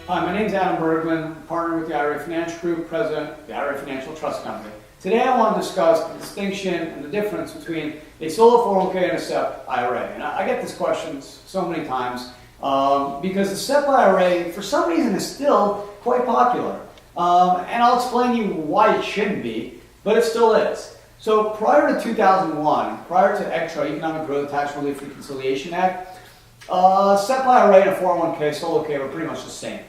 Hi, my name is Adam Bergman, partner with the IRA Financial Group, president of the IRA Financial Trust Company. Today I want to discuss the distinction and the difference between a solo 401k and a SEP IRA. And I get this question so many times because the SEP IRA, for some reason, is still quite popular. And I'll explain to you why it shouldn't be, but it still is. So prior to 2001, prior to ECTRA, Economic Growth Tax Relief Reconciliation Act, SEP IRA and a 401k, solo K were pretty much the same.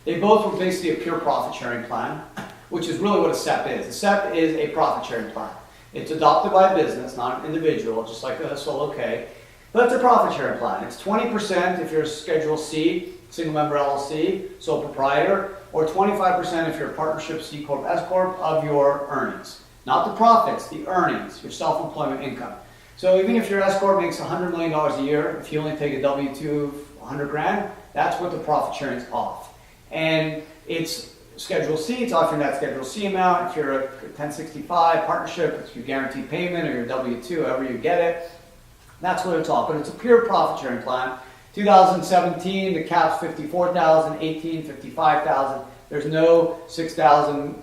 They both were basically a pure profit sharing plan, which is really what a SEP is. A SEP is a profit sharing plan. It's adopted by a business, not an individual, just like a solo K, but it's a profit sharing plan. It's 20% if you're a Schedule C, single member LLC, sole proprietor, or 25% if you're a partnership, C Corp, S Corp, of your earnings. Not the profits, the earnings, your self-employment income. So even if your S Corp makes $100 million a year, if you only take a W-2 of 100 grand, that's what the profit sharing is off. And it's Schedule C, it's off your net Schedule C amount. If you're a 1065 partnership, it's your guaranteed payment or your W-2, however you get it. That's what it's off, but it's a pure profit sharing plan. 2017, the cap's 54,000, 18, 55,000. There's no 6,000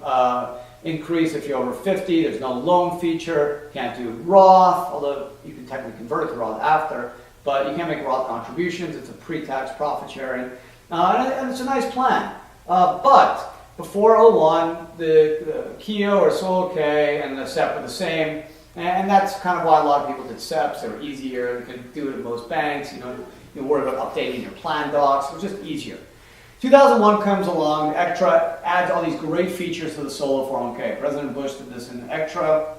increase if you're over 50. There's no loan feature. Can't do Roth, although you can technically convert it to Roth after, but you can't make Roth contributions. It's a pre-tax profit sharing, and it's a nice plan. But before 01, the KEO or solo K and the SEP were the same, and that's kind of why a lot of people did SEPs. They were easier. You could do it at most banks. You don't worry about updating your plan docs. It was just easier. 2001 comes along, ECTRA adds all these great features to the solo 401k. President Bush did this in ECTRA,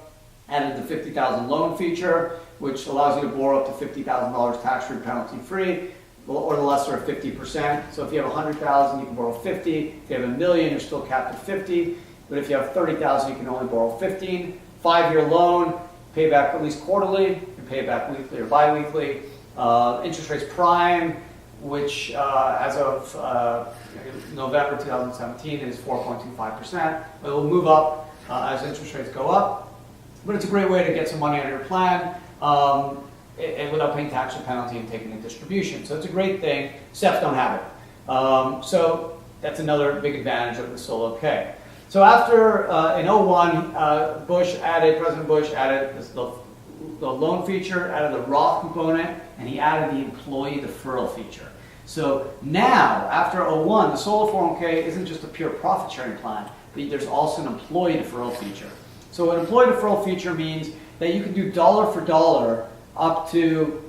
added the 50,000 loan feature, which allows you to borrow up to $50,000 tax-free, penalty-free, or the lesser of 50%. So if you have 100,000, you can borrow 50. If you have $1 million, you're still capped at 50. But if you have 30,000, you can only borrow 15. 5-year loan, pay back at least quarterly, you can pay back weekly or bi-weekly. Interest rates prime, which as of November 2017 is 4.25%. It will move up as interest rates go up, but it's a great way to get some money out of your plan and without paying tax or penalty and taking a distribution. So it's a great thing. SEPs don't have it. So that's another big advantage of the solo K. So after in 01, President Bush added the loan feature, added the Roth component, and he added the employee deferral feature. So now, after 01, the solo 401k isn't just a pure profit sharing plan, but there's also an employee deferral feature. So an employee deferral feature means that you can do dollar for dollar up to,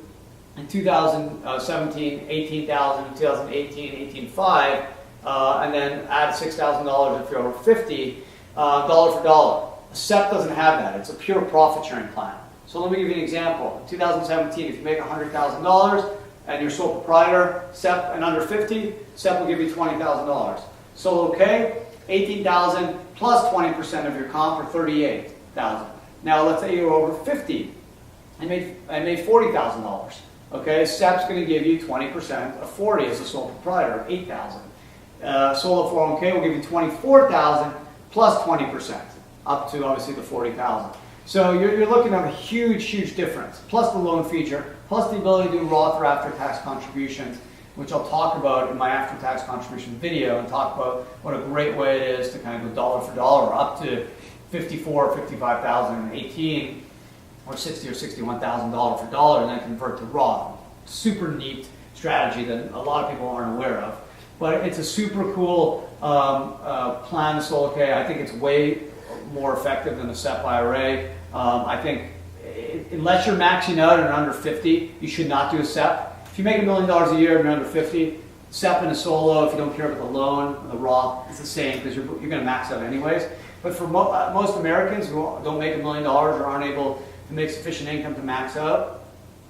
in 2017, 18,000, in 2018, 18,500, and then add $6,000 if you're over 50, dollar for dollar. A SEP doesn't have that. It's a pure profit sharing plan. So let me give you an example. In 2017, if you make $100,000 and you're sole proprietor, SEP and under 50, SEP will give you $20,000. Solo K, $18,000 plus 20% of your comp or $38,000. Now let's say you're over 50 and made $40,000. Okay, SEP's going to give you 20% of 40 as a sole proprietor, $8,000. Solo 401k will give you $24,000 plus 20%, up to obviously the $40,000. So you're looking at a huge, huge difference, plus the loan feature, plus the ability to do Roth or after-tax contributions, which I'll talk about in my after-tax contribution video, and talk about what a great way it is to kind of go dollar for dollar, up to $54,000 or $55,000 in 18, or $60,000 or $61,000 for dollar, and then convert to Roth. Super neat strategy that a lot of people aren't aware of. But it's a super cool plan, the solo K. I think it's way more effective than the SEP IRA. I think unless you're maxing out and under 50, you should not do a SEP. If you make $1 million a year and you're under 50, SEP and a solo, if you don't care about the loan or the Roth, it's the same because you're going to max out anyways. But for most Americans who don't make $1 million or aren't able to make sufficient income to max out,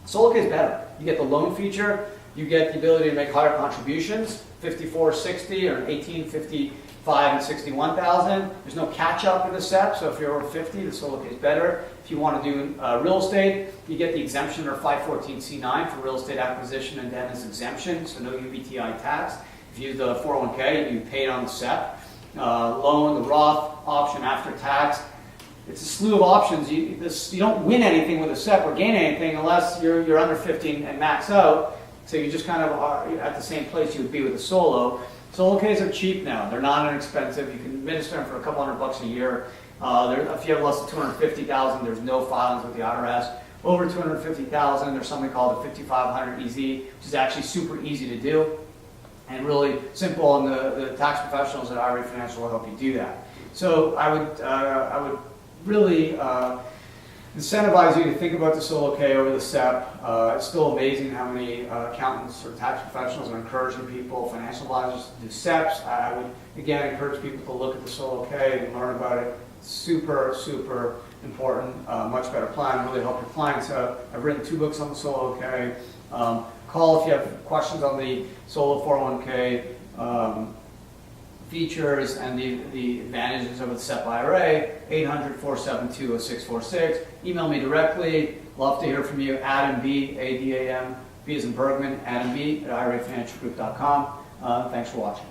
solo K is better. You get the loan feature, you get the ability to make higher contributions, 54, 60, or 18, 55, and 61,000. There's no catch up in the SEP, so if you're over 50, the solo K is better. If you want to do real estate, you get the exemption or 514c9 for real estate acquisition and dentist exemption, so no UBTI tax. If you use the 401k, you pay it on the SEP. Loan, the Roth option after tax. It's a slew of options. You don't win anything with a SEP or gain anything unless you're under 50 and max out. So you just kind of are at the same place you would be with a solo. Solo Ks are cheap now. They're not inexpensive. You can administer them for a couple $100 a year. If you have less than 250,000, there's no filings with the IRS. Over 250,000, there's something called the 5500 EZ, which is actually super easy to do and really simple, and the tax professionals at IRA Financial will help you do that. So I would really incentivize you to think about the Solo K over the SEP. It's still amazing how many accountants or tax professionals are encouraging people, financial advisors, to do SEPs. I would, again, encourage people to look at the Solo K and learn about it. Super, super important, much better plan, really help your clients out. I've written 2 books on the Solo K. Call if you have questions on the Solo 401k features and the advantages of the SEP IRA, 800-472-0646. Email me directly. Love to hear from you. Adam B, A-D-A-M, B as in Bergman, Adam B at irafinancialgroup.com. Thanks for watching.